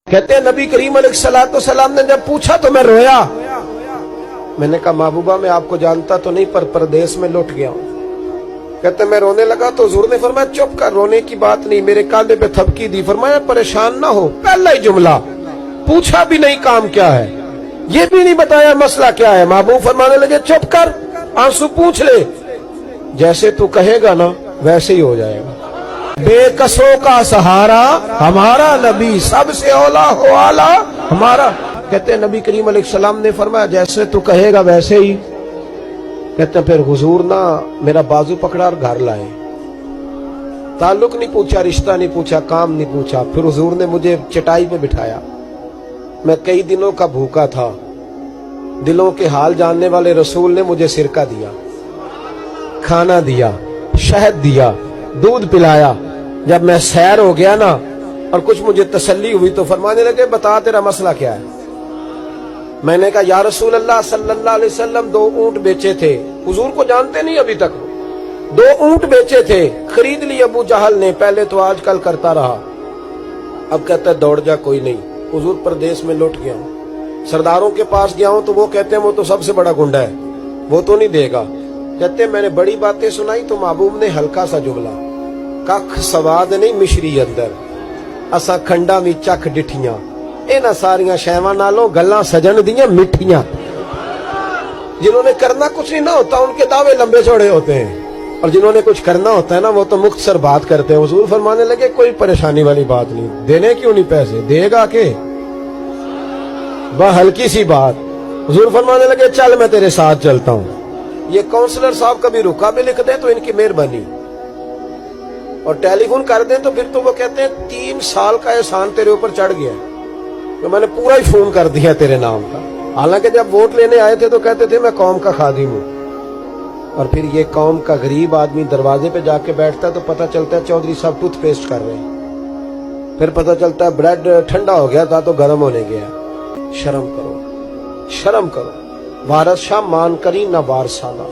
कहते हैं नबी करीम अलैहिस्सलाम ने जब पूछा तो मैं रोया। मैंने कहा महबूबा मैं आपको जानता तो नहीं पर परदेश में लौट गया हूँ। कहते मैं रोने लगा तो हुजूर ने फरमाया चुप कर, रोने की बात नहीं। मेरे कांधे पे थपकी दी, फरमाया परेशान ना हो। पहला ही जुमला, पूछा भी नहीं काम क्या है, ये भी नहीं बताया मसला क्या है। महबूब फरमाने लगे चुप कर, आंसू पूछ ले, जैसे तू कहेगा ना वैसे ही हो जाएगा। बेकसों का सहारा हमारा नबी, सबसे औला हो आला हमारा। कहते हैं नबी करीम अलैहिस्सलाम ने फरमाया जैसे तू कहेगा वैसे ही। कहते हैं फिर हुजूर ना मेरा बाजू पकड़ा और घर लाए। ताल्लुक नहीं पूछा, रिश्ता नहीं पूछा, काम नहीं पूछा। फिर हुजूर ने मुझे चटाई पे बिठाया। मैं कई दिनों का भूखा था। दिलों के हाल जानने वाले रसूल ने मुझे सिरका दिया, खाना दिया, शहद दिया, दूध पिलाया। जब मैं सैर हो गया ना और कुछ मुझे तसल्ली हुई तो फरमाने लगे बता तेरा मसला क्या है। मैंने कहा या रसूल अल्लाह सल्लल्लाहु अलैहि वसल्लम 2 ऊंट बेचे थे। हुजूर को जानते नहीं अभी तक। 2 ऊंट बेचे थे, खरीद ली अबू जहल ने। पहले तो आजकल करता रहा, अब कहता है दौड़ जा, कोई नहीं। हुजूर प्रदेश में लौट गया हूँ, सरदारों के पास गया हूँ तो वो कहते हैं वो तो सबसे बड़ा गुंडा है, वो तो नहीं देगा। कहते हैं मैंने बड़ी बातें सुनाई तो महबूब ने हल्का सा जुमला, कख सवाद नहीं मिश्री अंदर, असा खंडा भी चख डिठियां, इन्हां सारियां शैवां नालों गल्लां सजन दियां मिठियां। जिन्होंने करना कुछ नहीं ना होता उनके दावे लंबे चौड़े होते हैं, और जिन्होंने कुछ करना होता है ना वो तो मुख्तसर बात करते हैं। हुजूर फरमाने लगे कोई परेशानी वाली बात नहीं, देने क्यों नहीं पैसे, देगा के वह हल्की सी बात। हुजूर फरमाने लगे चल मैं तेरे साथ चलता हूँ। ये काउंसलर साहब कभी रुका भी लिख दें तो इनकी मेहरबानी, और टेलीफोन कर दें तो फिर तो वो कहते हैं 3 साल का एहसान तेरे ऊपर चढ़ गया तो मैंने पूरा ही फोन कर दिया तेरे नाम का। हालांकि जब वोट लेने आए थे तो कहते थे मैं कौम का खादिम हूँ, और फिर ये कौम का गरीब आदमी दरवाजे पे जाके बैठता है तो पता चलता है चौधरी साहब टूथपेस्ट कर रहे हैं, फिर पता चलता है ब्रेड ठंडा हो गया था तो गर्म होने गया। शर्म करो, शर्म करो। वारस शाह मान करी ना वारसाना,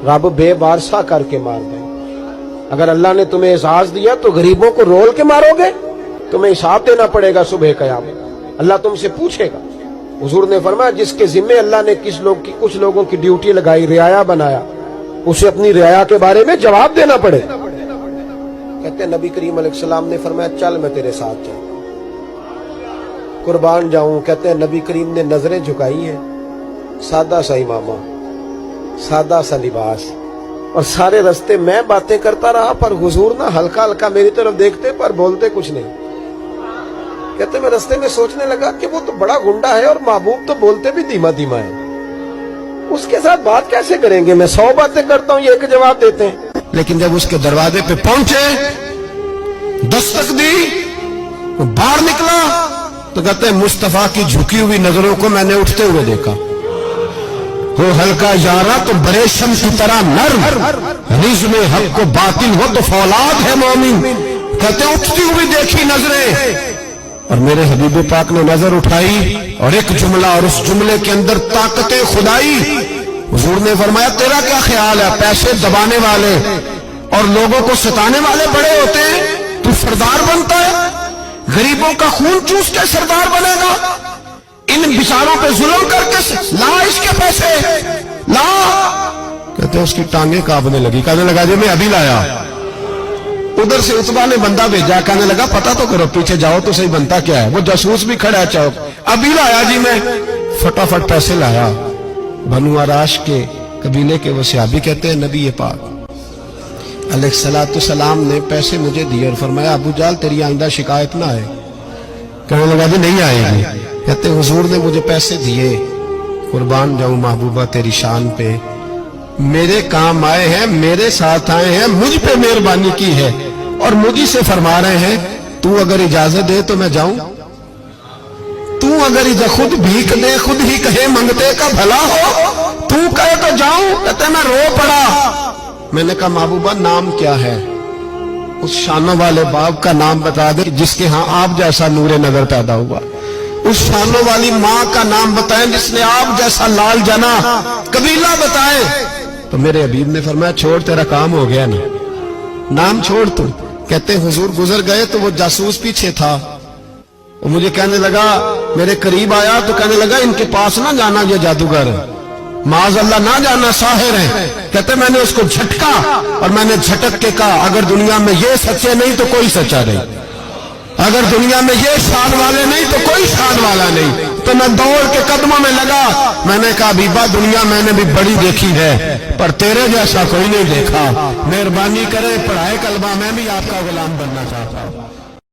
रब बेवारसा करके मार दे। अगर अल्लाह ने तुम्हें एजाज दिया तो गरीबों को रोल के मारोगे, तुम्हें हिसाब देना पड़ेगा सुबह कयामत, अल्लाह तुमसे पूछेगा। हुजूर ने फरमाया जिसके जिम्मे अल्लाह ने कुछ लोगों की ड्यूटी लगाई, रियाया बनाया, उसे अपनी रियाया के बारे में जवाब देना पड़े। कहते हैं नबी करीम अलैहिस्सलाम ने फरमाया चल मैं तेरे साथ चल, कुर्बान जाऊं। कहते हैं नबी करीम ने नजरें झुकाई हैं, सादा सा इमामा, सादा सा लिबास, और सारे रास्ते मैं बातें करता रहा पर हुजूर ना हल्का हल्का मेरी तरफ देखते पर बोलते कुछ नहीं। कहते मैं रास्ते में सोचने लगा कि वो तो बड़ा गुंडा है और महबूब तो बोलते भी धीमा धीमा है, उसके साथ बात कैसे करेंगे। मैं 100 बातें करता हूँ, ये एक जवाब देते हैं। लेकिन जब उसके दरवाजे पे पहुंचे, दस्तक दी, वो बाहर निकला तो कहते हैं मुस्तफा की झुकी हुई नजरों को मैंने उठते हुए देखा। हो हल्का यारा तो बरेशम की तरह नर्म, रिज़्म हक को बातिल हो तो फौलाद है मोमिन। कहते उठती हुई देखी नजरें, और मेरे हबीब पाक ने नजर उठाई और एक जुमला, और उस जुमले के अंदर ताकत खुदाई। हुजूर ने फरमाया तेरा क्या ख्याल है, पैसे दबाने वाले और लोगों को सताने वाले बड़े होते हैं, तू सरदार बनता है, गरीबों का खून चूस के सरदार बनेगा, इन बिचारों पे जुल्म करके ला इसके पैसे ला। कहते उसकी टांगे कांपने लगी, कहने लगा जी मैं अभी लाया। उधर से उतबा ने बंदा भेजा, कहने लगा पता तो करो, पीछे जाओ तो सही बनता क्या है। वो जासूस भी खड़ा है चौक, अभी लाया जी मैं। फटाफट पैसे लाया। बनु आराश के कबीले के वो सहाबी कहते हैं नबी पाक अलैहिस्सलाम ने पैसे मुझे दिए और फरमाया अबू जाल तेरी आइंदा शिकायत ना आए। कहने लगा जी नहीं आएगी। कहते हुजूर ने मुझे पैसे दिए, कुर्बान जाऊं महबूबा तेरी शान पे, मेरे काम आए हैं, मेरे साथ आए हैं, मुझ पे मेहरबानी की है, और मुझी से फरमा रहे हैं तू अगर इजाजत दे तो मैं जाऊं, तू अगर खुद भीख दे, खुद ही कहे मंगते का भला हो, तू कहे तो जाऊं। कहते मैं रो पड़ा। मैंने कहा महबूबा नाम क्या है, उस शानों वाले बाप का नाम बता दे जिसके यहाँ आप जैसा नूरे नजर पैदा हुआ, उस शानों वाली माँ का नाम बताएं जिसने आप जैसा लाल जना, कबीला बताएं। तो मेरे हबीब ने फरमाया छोड़ तेरा काम हो गया ना, नाम छोड़ तू। कहते हुजूर गुजर गए तो वो जासूस पीछे था, وہ مجھے کہنے لگا، میرے قریب آیا تو کہنے لگا ان کے پاس نہ جانا، یہ جادوگر معاذ اللہ نہ جانا، ساحر ہیں۔ کہتے میں نے اس کو جھٹکا اور میں نے جھٹک کے کہا اگر دنیا میں یہ سچے نہیں تو کوئی سچا نہیں، اگر دنیا میں یہ شان والے نہیں تو کوئی شان والا نہیں۔ تو میں دوڑ کے قدموں میں لگا، میں نے کہا بیبا دنیا میں نے بھی بڑی دیکھی ہے پر تیرے جیسا کوئی نہیں دیکھا، مہربانی کرے پڑھائے کلمہ، میں بھی آپ کا غلام بننا چاہتا ہوں۔